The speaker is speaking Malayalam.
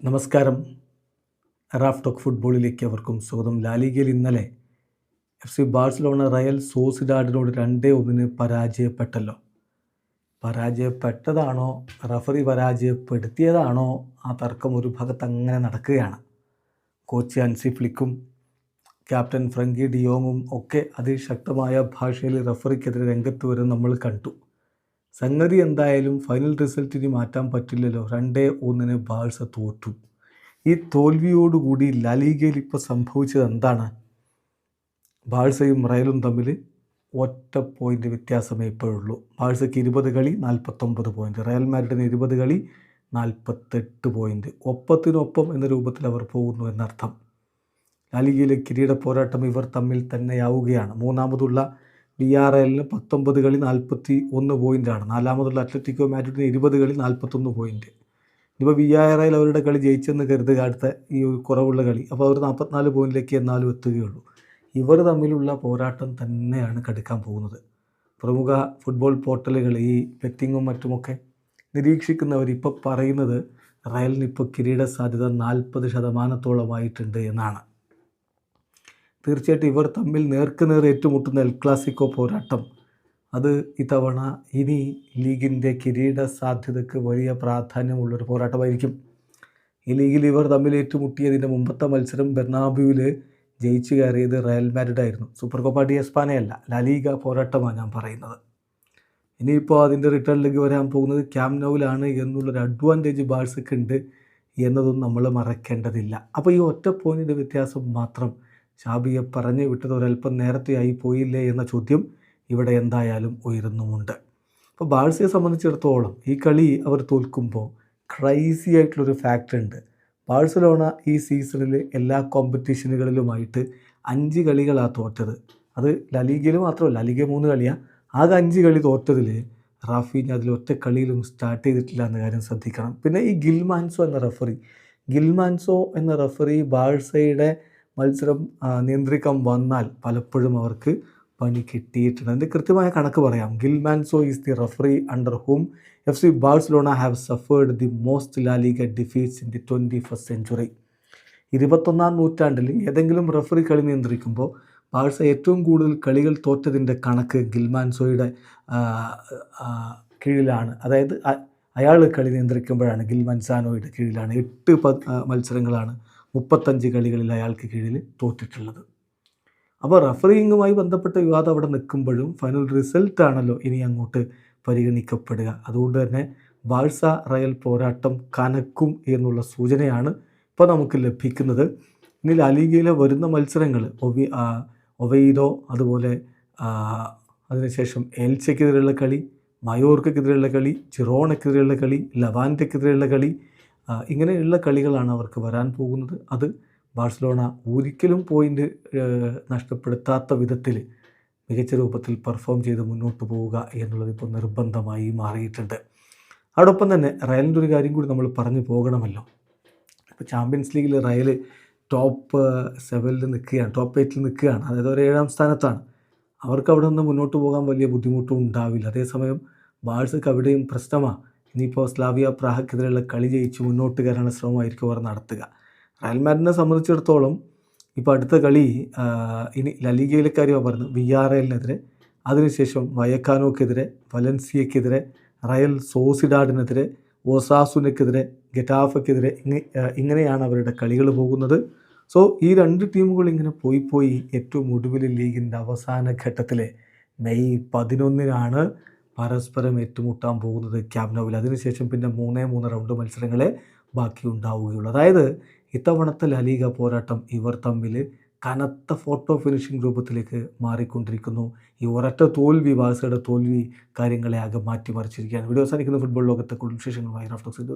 നമസ്കാരം. റാഫ് ടോക്ക് ഫുട്ബോളിലേക്ക് അവർക്കും സ്വാഗതം. ലാലിഗയിൽ ഇന്നലെ FC ബാഴ്സലോണ റയൽ സോസിഡാഡിനോട് 2-1 പരാജയപ്പെട്ടല്ലോ. പരാജയപ്പെട്ടതാണോ റഫറി പരാജയപ്പെടുത്തിയതാണോ ആ തർക്കം ഒരു ഭാഗത്ത് അങ്ങനെ നടക്കുകയാണ്. കോച്ച് ഹൻസി ഫ്ലിക്കും ക്യാപ്റ്റൻ ഫ്രങ്കി ഡിയോങ്ങും ഒക്കെ അതിശക്തമായ ഭാഷയിൽ റഫറിക്കെതിരെ രംഗത്ത് വരും നമ്മൾ കണ്ടു. സംഗതി എന്തായാലും ഫൈനൽ റിസൾട്ടിന് മാറ്റാൻ പറ്റില്ലല്ലോ. 2-1 ബാഴ്സ തോറ്റു. ഈ തോൽവിയോടുകൂടി ലാലിഗയിൽ ഇപ്പോൾ സംഭവിച്ചത് എന്താണ്? ബാഴ്സയും റയലും തമ്മിൽ ഒറ്റ പോയിൻ്റ് വ്യത്യാസമേ ഇപ്പോഴുള്ളൂ. ബാഴ്സയ്ക്ക് 20 കളി 49 പോയിൻ്റ്, റയൽ മാഡ്രിഡിന് 20 കളി 48 പോയിൻ്റ്. ഒപ്പത്തിനൊപ്പം എന്ന രൂപത്തിൽ അവർ പോകുന്നു എന്നർത്ഥം. ലാലിഗയിലെ കിരീട പോരാട്ടം ഇവർ തമ്മിൽ തന്നെയാവുകയാണ്. മൂന്നാമതുള്ള വിയാറയലിന് 19 കളി 41 പോയിൻ്റാണ്. നാലാമതുള്ള അത്ലറ്റിക്കോ മാഡ്രിഡിന് 20 കളി 41 പോയിൻ്റ്. ഇപ്പോൾ വിയാറയൽ അവരുടെ കളി ജയിച്ചെന്ന് കരുതുക, അടുത്ത ഈ കുറവുള്ള കളി. അപ്പോൾ അവർ 44 പോയിൻറ്റിലേക്ക് എന്നാലും എത്തുകയുള്ളൂ. ഇവർ തമ്മിലുള്ള പോരാട്ടം തന്നെയാണ് കടുക്കാൻ പോകുന്നത്. പ്രമുഖ ഫുട്ബോൾ പോർട്ടലുകൾ ഈ ബെറ്റിങ്ങും മറ്റുമൊക്കെ നിരീക്ഷിക്കുന്നവർ ഇപ്പോൾ പറയുന്നത് റയലിന് ഇപ്പോൾ കിരീട സാധ്യത 40% എന്നാണ്. തീർച്ചയായിട്ടും ഇവർ തമ്മിൽ നേർക്കുനേർ ഏറ്റുമുട്ടുന്ന എൽ ക്ലാസിക്കോ പോരാട്ടം അത് ഇത്തവണ ഇനി ലീഗിൻ്റെ കിരീട സാധ്യതയ്ക്ക് വലിയ പ്രാധാന്യമുള്ളൊരു പോരാട്ടമായിരിക്കും. ഈ ലീഗിൽ ഇവർ തമ്മിൽ ഏറ്റുമുട്ടിയതിൻ്റെ മുമ്പത്തെ മത്സരം ബെർണാബ്യൂവിൽ ജയിച്ചു കയറിയത് റയൽ മാഡ്രിഡ് ആയിരുന്നു. സൂപ്പർ കോപ്പ ഡി എസ്പാനയല്ല, ലാലിഗ പോരാട്ടമാണ് ഞാൻ പറയുന്നത്. ഇനിയിപ്പോൾ അതിൻ്റെ റിട്ടേൺ ലെഗ് വരാൻ പോകുന്നത് ക്യാമ്പ് നൗവിലാണ് എന്നുള്ളൊരു അഡ്വാൻറ്റേജ് ബാഴ്സയ്ക്ക് ഉണ്ട് എന്നതും നമ്മൾ മറക്കേണ്ടതില്ല. അപ്പോൾ ഈ ഒറ്റ പോയിൻറ്റിൻ്റെ വ്യത്യാസം മാത്രം ഷാബിയെ പറഞ്ഞു വിട്ടത് ഒരല്പം നേരത്തെയായി പോയില്ലേ എന്ന ചോദ്യം ഇവിടെ എന്തായാലും ഉയരുന്നുമുണ്ട്. അപ്പോൾ ബാഴ്സയെ സംബന്ധിച്ചിടത്തോളം ഈ കളി അവർ തോൽക്കുമ്പോൾ ക്രൈസി ആയിട്ടുള്ളൊരു ഫാക്ടർ ഉണ്ട്. ബാഴ്സലോണ ഈ സീസണിൽ എല്ലാ കോമ്പറ്റീഷനുകളിലുമായിട്ട് 5 കളികളാണ് തോറ്റത്. അത് ലാലിഗയിൽ മാത്രമല്ല, ലാലിഗ 3 കളിയാണ്. ആകെ 5 കളി തോറ്റതിൽ റാഫീഞ്ഞ അതിൽ ഒറ്റ കളിയിലും സ്റ്റാർട്ട് ചെയ്തിട്ടില്ല എന്ന കാര്യം ശ്രദ്ധിക്കണം. പിന്നെ ഈ ഗിൽമാൻസോ എന്ന റഫറി ബാഴ്സയുടെ മത്സരം നിയന്ത്രിക്കാൻ വന്നാൽ പലപ്പോഴും അവർക്ക് പണി കിട്ടിയിട്ടുണ്ട്. അതിൻ്റെ കൃത്യമായ കണക്ക് പറയാം. Gil Manzano is the referee under whom FC Barcelona have suffered the most LaLiga defeats in the 21st century. 21ാം നൂറ്റാണ്ടിൽ ഏതെങ്കിലും റഫറി കളി നിയന്ത്രിക്കുമ്പോൾ ബാഴ്സ ഏറ്റവും കൂടുതൽ കളികൾ തോറ്റതിൻ്റെ കണക്ക് ഗിൽമാൻസോയുടെ കീഴിലാണ്. അതായത് അയാൾ കളി നിയന്ത്രിക്കുമ്പോഴാണ്, ഗിൽമാൻസാനോയുടെ കീഴിലാണ്. 8 മത്സരങ്ങളാണ് 35 കളികളിൽ അയാൾക്ക് കീഴിൽ തോറ്റിട്ടുള്ളത്. അപ്പോൾ റഫറിങ്ങുമായി ബന്ധപ്പെട്ട വിവാദം അവിടെ നിൽക്കുമ്പോഴും ഫൈനൽ റിസൾട്ടാണല്ലോ ഇനി അങ്ങോട്ട് പരിഗണിക്കപ്പെടുക. അതുകൊണ്ട് തന്നെ ബാഴ്സ റയൽ പോരാട്ടം കനക്കും എന്നുള്ള സൂചനയാണ് ഇപ്പോൾ നമുക്ക് ലഭിക്കുന്നത്. ഇനി ലാലിഗയിലെ വരുന്ന മത്സരങ്ങൾ ഒവെയ്ഡോ, അതുപോലെ അതിനുശേഷം എൽച്ചയ്ക്കെതിരെയുള്ള കളി, മയോർക്കെതിരെയുള്ള കളി, ജിറോണയ്ക്കെതിരെയുള്ള കളി, ലവാൻറ്റയ്ക്കെതിരെയുള്ള കളി, ഇങ്ങനെയുള്ള കളികളാണ് അവർക്ക് വരാൻ പോകുന്നത്. അത് ബാഴ്സലോണ ഒരിക്കലും പോയിൻ്റ് നഷ്ടപ്പെടുത്താത്ത വിധത്തിൽ മികച്ച രൂപത്തിൽ പെർഫോം ചെയ്ത് മുന്നോട്ട് പോവുക എന്നുള്ളത് ഇപ്പോൾ നിർബന്ധമായി മാറിയിട്ടുണ്ട്. അതോടൊപ്പം തന്നെ റയലിൻ്റെ ഒരു കാര്യം കൂടി നമ്മൾ പറഞ്ഞു പോകണമല്ലോ. ഇപ്പോൾ ചാമ്പ്യൻസ് ലീഗിൽ റയൽ ടോപ്പ് 7 നിൽക്കുകയാണ്, ടോപ്പ് 8 നിൽക്കുകയാണ്. അതായത് ഒരു 7ാം സ്ഥാനത്താണ്. അവർക്ക് അവിടെ നിന്ന് മുന്നോട്ട് പോകാൻ വലിയ ബുദ്ധിമുട്ടും ഉണ്ടാവില്ല. അതേസമയം ബാഴ്സയ്ക്ക് അവിടെയും പ്രശ്നമാണ്. ഇനിയിപ്പോൾ സ്ലാവിയ പ്രാഹക്കെതിരെയുള്ള കളി ജയിച്ച് മുന്നോട്ട് കയറാനുള്ള ശ്രമമായിരിക്കും അവർ നടത്തുക. റയൽ മാഡ്രിഡിനെ സംബന്ധിച്ചിടത്തോളം ഇപ്പോൾ അടുത്ത കളി ഇനി ലാലിഗയിലെ കാര്യമാണ് പറയുന്നത്, വിയാറയലിനെതിരെ, അതിനുശേഷം വയക്കാനോക്കെതിരെ, വലൻസിയക്കെതിരെ, റയൽ സോസിഡാഡിനെതിരെ, ഒസാസുനക്കെതിരെ, ഗെറ്റാഫയ്ക്കെതിരെ, ഇങ്ങനെയാണ് അവരുടെ കളികൾ പോകുന്നത്. സോ ഈ 2 ടീമുകൾ ഇങ്ങനെ പോയി ഏറ്റവും ഒടുവിൽ ലീഗിൻ്റെ അവസാന ഘട്ടത്തിലെ മെയ് 11 പരസ്പരം ഏറ്റുമുട്ടാൻ പോകുന്നത് ക്യാമ്പ് നൗവിൽ. അതിനുശേഷം പിന്നെ 3 റൗണ്ട് മത്സരങ്ങളെ ബാക്കി ഉണ്ടാവുകയുള്ളൂ. അതായത് ഇത്തവണത്തെ ലാലിഗ പോരാട്ടം ഇവർ തമ്മിൽ കനത്ത ഫോട്ടോ ഫിനിഷിംഗ് രൂപത്തിലേക്ക് മാറിക്കൊണ്ടിരിക്കുന്നു. ഈ ഒരൊറ്റ തോൽവി, ബാഴ്സയുടെ തോൽവി കാര്യങ്ങളെ ആകെ മാറ്റിമറിച്ചിരിക്കുകയാണ്. വീഡിയോ അവസാനിക്കുന്ന ഫുട്ബോൾ ലോകത്തെ കൂടുതൽ വിശേഷങ്ങളുമായി റാഫ് ടോക്സ്.